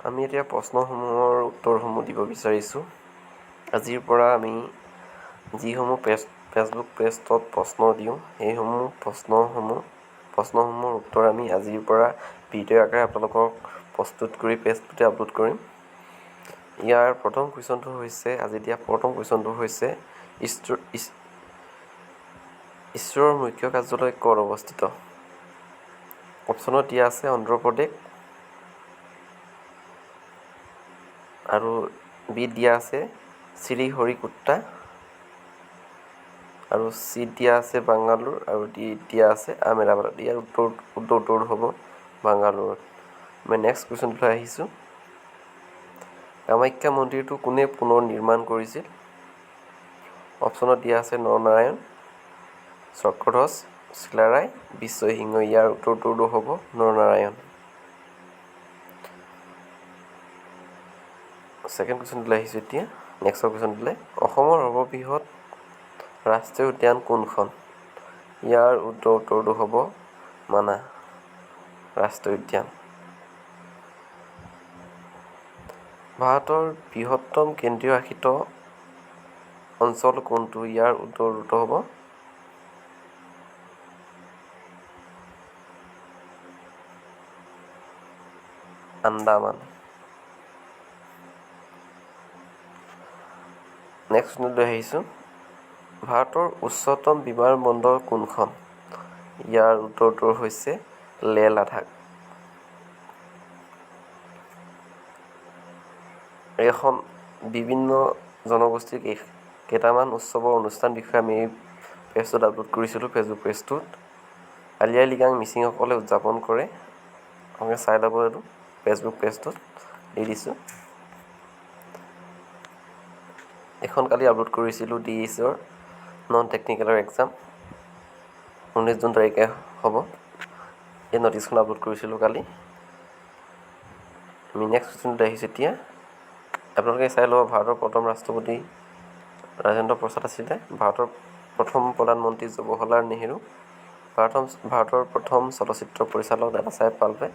আমি এতিয়া প্ৰশ্নসমূহৰ উত্তৰসমূহ দিব বিচাৰিছোঁ। আজিৰ পৰা আমি যিসমূহ ফেচবুক পেজত প্ৰশ্ন দিওঁ, সেইসমূহ প্ৰশ্নসমূহৰ উত্তৰ আমি আজিৰ পৰা ভিডিঅ' আকাৰে আপোনালোকক প্ৰস্তুত কৰি পেজটোতে আপলোড কৰিম। ইয়াৰ প্ৰথম কুৱেশ্যনটো হৈছে ইছৰোৰ মুখ্য কাৰ্যালয় ক'ত অৱস্থিত? অপশ্যনত দিয়া আছে অন্ধ্ৰপ্ৰদেশ, আৰু বিত দিয়া আছে শ্ৰীহৰিকোটা, আৰু চিত দিয়া আছে বাংগালোৰ, আৰু ডিত দিয়া আছে আহমেদাবাদত। ইয়াৰ উত্তৰটো হ'ব বাংগালোৰত। আমি নেক্সট কুৱেশ্যনটোলৈ আহিছোঁ। কামাখ্যা মন্দিৰটো কোনে পুনৰ নিৰ্মাণ কৰিছিল? অপশ্যনত দিয়া আছে নৰনাৰায়ণ, চক্ৰধ্বজ, চিলাৰায়, বিশ্বসিংহ। ইয়াৰ উত্তৰটো হ'ব নৰনাৰায়ণ। ছেকেণ্ড কুৱেশ্যনটোলৈ আহিছোঁ এতিয়া। নেক্সটৰ কুৱেশ্যনটোলৈ, অসমৰ সৰ্ববৃহৎ ৰাষ্ট্ৰীয় উদ্যান কোনখন? ইয়াৰ উত্তৰটো হ'ব মানাহ ৰাষ্ট্ৰীয় উদ্যান। ভাৰতৰ বৃহত্তম কেন্দ্ৰীয় শাসিত অঞ্চল কোনটো? ইয়াৰ উত্তৰটো হ'ব আন্দামান। নেক্সট কুৱেশ্যনলৈ আহিছোঁ। ভাৰতৰ উচ্চতম বিমানবন্দৰ কোনখন? ইয়াৰ উত্তৰটো হৈছে লেহ লাডাখ। এখন বিভিন্ন জনগোষ্ঠীৰ কেইটামান উৎসৱৰ অনুষ্ঠান বিষয়ে আমি এই পেজটোত আপলোড কৰিছিলোঁ, ফেচবুক পেজটোত। আলি আই লৃগাং মিচিংসকলে উদযাপন কৰে। আপোনালোকে চাই ল'ব, এইটো ফেচবুক পেজটোত দি দিছোঁ। এখন কালি আপলোড কৰিছিলোঁ DSৰ নন টেকনিকেলৰ এক্সাম, 19 জুন তাৰিখে হ'ব। এই নটিছখন আপলোড কৰিছিলোঁ কালি। আমি নেক্সট কুৱেশ্যনটোলৈ আহিছোঁ এতিয়া। আপোনালোকে চাই ল'ব, ভাৰতৰ প্ৰথম ৰাষ্ট্ৰপতি ৰাজেন্দ্ৰ প্ৰসাদ আছিলে। ভাৰতৰ প্ৰথম প্ৰধানমন্ত্ৰী জৱাহৰলাল নেহেৰু। ভাৰতৰ প্ৰথম চলচ্চিত্ৰ পৰিচালক দাদা চাহেব ফাল্কে।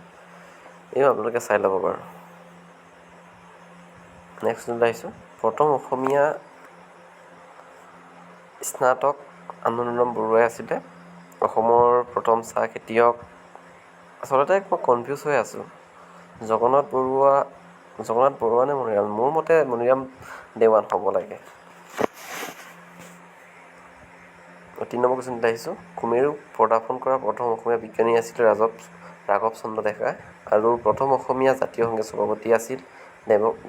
এইও আপোনালোকে চাই ল'ব বাৰু। নেক্সট আহিছোঁ। প্ৰথম অসমীয়া স্নাতক আনন্দৰাম বৰুৱাই আছিলে। অসমৰ প্ৰথম চাহ খেতিয়ক। আচলতে মই কনফিউজ হৈ আছোঁ, জগন্নাথ বৰুৱা নে মণিৰাম? মোৰ মতে মণিৰাম দেৱান হ'ব লাগে। 3 নম্বৰ কুৱেশ্যনটোলৈ আহিছোঁ। কুমেৰু পদাৰ্পণ কৰা প্ৰথম অসমীয়া বিজ্ঞানী আছিল ৰাঘৱ চন্দ্ৰ ডেকা, আৰু প্ৰথম অসমীয়া জাতীয় সংঘৰ সভাপতি আছিল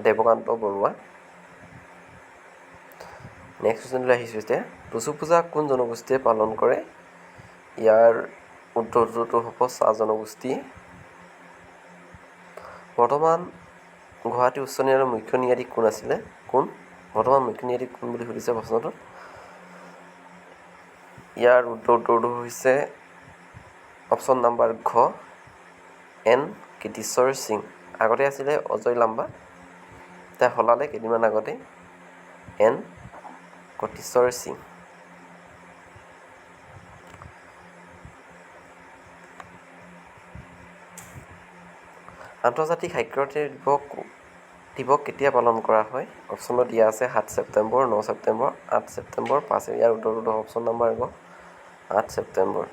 দেৱকান্ত বৰুৱা। নেক্সট কুৱেশ্যনটোলৈ আহিছোঁ এতিয়া। টুচু পূজা কোন জনগোষ্ঠীয়ে পালন কৰে? ইয়াৰ উত্তৰটো হ'ব চাহ জনগোষ্ঠীয়ে। বৰ্তমান গুৱাহাটী উচ্চ ন্যায়ালয়ৰ মুখ্য ন্যায়াধীশ কোন আছিলে? বৰ্তমান মুখ্য ন্যায়াধীশ কোন বুলি সুধিছে প্ৰশ্নটোত। ইয়াৰ উত্তৰটো হৈছে অপশ্যন নাম্বাৰ ঘ, এন কীৰ্তিশ্বৰ সিং। আগতে আছিলে অজয় লাম্বা, এতিয়া সলালে কেইদিনমান আগতে এন কীৰ্তিশ্বৰ সিং। আন্তৰ্জাতিক সাক্ষৰতা দিৱস কেতিয়া পালন কৰা হয়? অপশ্যনত দিয়া আছে 7 ছেপ্টেম্বৰ, 9 ছেপ্টেম্বৰ, 8 ছেপ্টেম্বৰ, 5। ইয়াৰ উত্তৰটো অপশ্যন নাম্বাৰ 8 ছেপ্টেম্বৰ।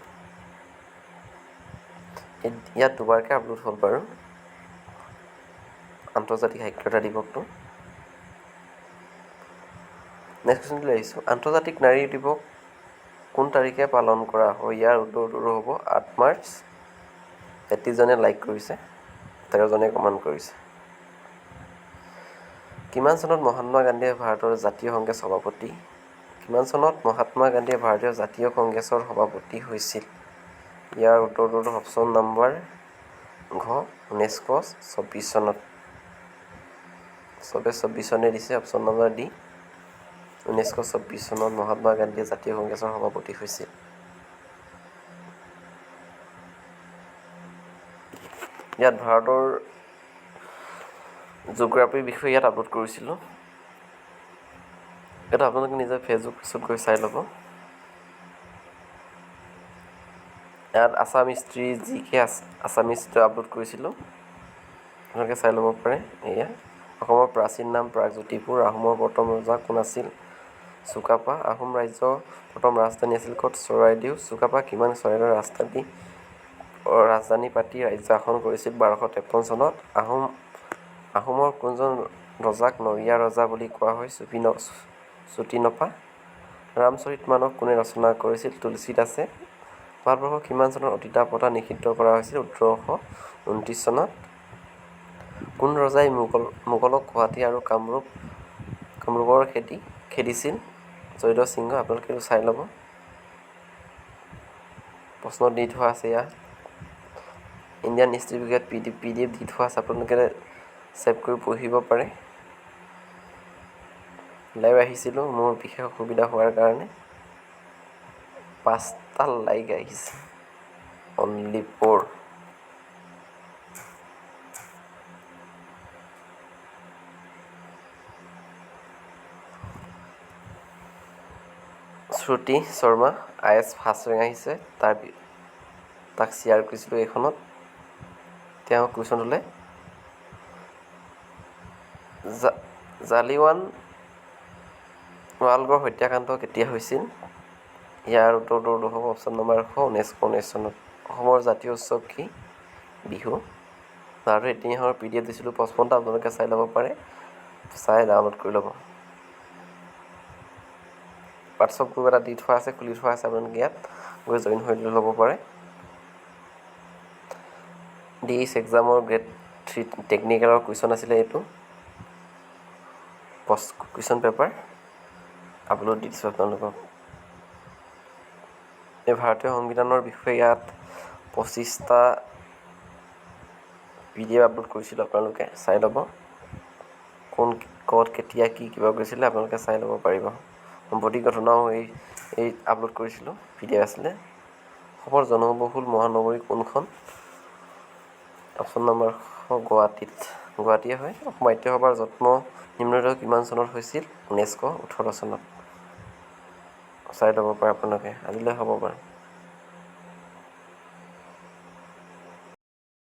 ইয়াত দুবাৰকৈ আপলোড হ'ল বাৰু আন্তৰ্জাতিক সাক্ষৰতা দিৱসটো। নেক্সট কুৱেশ্যনটোলৈ আহিছোঁ। আন্তৰ্জাতিক নাৰী দিৱস কোন তাৰিখে পালন কৰা হয়? ইয়াৰ উত্তৰটো হ'ব 8 মাৰ্চ। 33জনে লাইক কৰিছে, 13জনে কমেণ্ট কৰিছে। কিমান চনত মহাত্মা গান্ধীয়ে ভাৰতৰ জাতীয় কংগ্ৰেছৰ সভাপতি হৈছিল? ইয়াৰ উত্তৰটো অপশ্যন নাম্বাৰ ঘ, 1924 চনত। চবে 24 চনে দিছে, অপশ্যন নাম্বাৰ ডি। 1924 চনত মহাত্মা গান্ধীয়ে জাতীয় কংগ্ৰেছৰ সভাপতি হৈছিল। ইয়াত ভাৰতৰ জিঅ'গ্ৰাফীৰ বিষয়ে ইয়াত আপলোড কৰিছিলোঁ। এইটো আপোনালোকে নিজৰ ফেচবুক পেজত গৈ চাই ল'ব। ইয়াত আছাম হিষ্ট্ৰী, জিকে আছামিজটো আপলোড কৰিছিলোঁ। আপোনালোকে চাই ল'ব পাৰে। এয়া অসমৰ প্ৰাচীন নাম প্ৰাগজ্যোতিপুৰ। আহোমৰ প্ৰথম ৰজা কোন আছিল? চুকাফা। আহোম ৰাজ্যৰ প্ৰথম ৰাজধানী আছিল ক'ত? চৰাইদেউ। চুকাফা কিমান চৰাইদেউৰ ৰাজধানী পাতি ৰাজ্য শাসন কৰিছিল? 1253 চনত। আহোমৰ কোনজন ৰজাক নৰিয়া ৰজা বুলি কোৱা হয়? চুটিনপা। ৰামচৰিতমানস কোনে ৰচনা কৰিছিল? তুলসীদাসে। ভাৰতবৰ্ষত কিমান চনত অতীতা প্ৰথা নিষিদ্ধ কৰা হৈছিল? 1829 চনত। কোন ৰজাই মোগলক গুৱাহাটী আৰু কামৰূপৰ খেদিছিল? জয়ধ্বজ সিংহ। আপোনালোকে এইটো চাই ল'ব। প্ৰশ্ন দি থোৱা আছে ইয়াত। ইণ্ডিয়ান হিষ্ট্ৰী উইকেট PDF দি থোৱা আছে, আপোনালোকে ছেভ কৰি পঢ়িব পাৰে। লাইভ আহিছিলোঁ মোৰ বিশেষ অসুবিধা হোৱাৰ কাৰণে। 5টা লাইক আহিছে, only 4। Shruti Sharma IS first rank আহিছে, তাক শ্বেয়াৰ কৰিছিলোঁ এইখনত। তেওঁ কুৱেশ্যনটোলে জালিৱানৱালাবাগৰ হত্যাকাণ্ড কেতিয়া হৈছিল? ইয়াৰ উত্তৰটো হ'ব অপশ্যন নম্বৰ 1919 চনত। অসমৰ জাতীয় উৎসৱ কি? বিহু। ভাৰতৰ ইতিহাসৰ PDF দিছিলোঁ 55টা, আপোনালোকে চাই ল'ব পাৰে। চাই ডাউনলোড কৰি ল'ব। হোৱাটছআপ গ্ৰুপ এটা দি থোৱা আছে, খুলি থোৱা আছে, আপোনালোকে ইয়াত গৈ জইন হৈ ল'ব পাৰে। DH এক্সামৰ গ্ৰেড 3 টেকনিকেলৰ কুৱেশ্যন আছিলে এইটো। কুৱেশ্যন পেপাৰ আপলোড দি দিছোঁ আপোনালোকক। এই ভাৰতীয় সংবিধানৰ বিষয়ে ইয়াত 25টা PDF আপলোড কৰিছিলোঁ, আপোনালোকে চাই ল'ব। ক'ত কেতিয়া কি কিবা কৰিছিলে আপোনালোকে চাই ল'ব পাৰিব। সম্প্ৰতি ঘটনাও এই আপলোড কৰিছিলোঁ, PDF আছিলে। অসমৰ জনবহুল মহানগৰী কোনখন? অপশ্যন নম্বৰ গুৱাহাটীয়ে হয়। অসম সাহিত্যসভাৰ জন্ম নিম্নলিখিত কিমান চনত হৈছিল? 1918 চনত। চাই ল'ব পাৰে আপোনালোকে। আজিলৈ হ'ব পাৰে।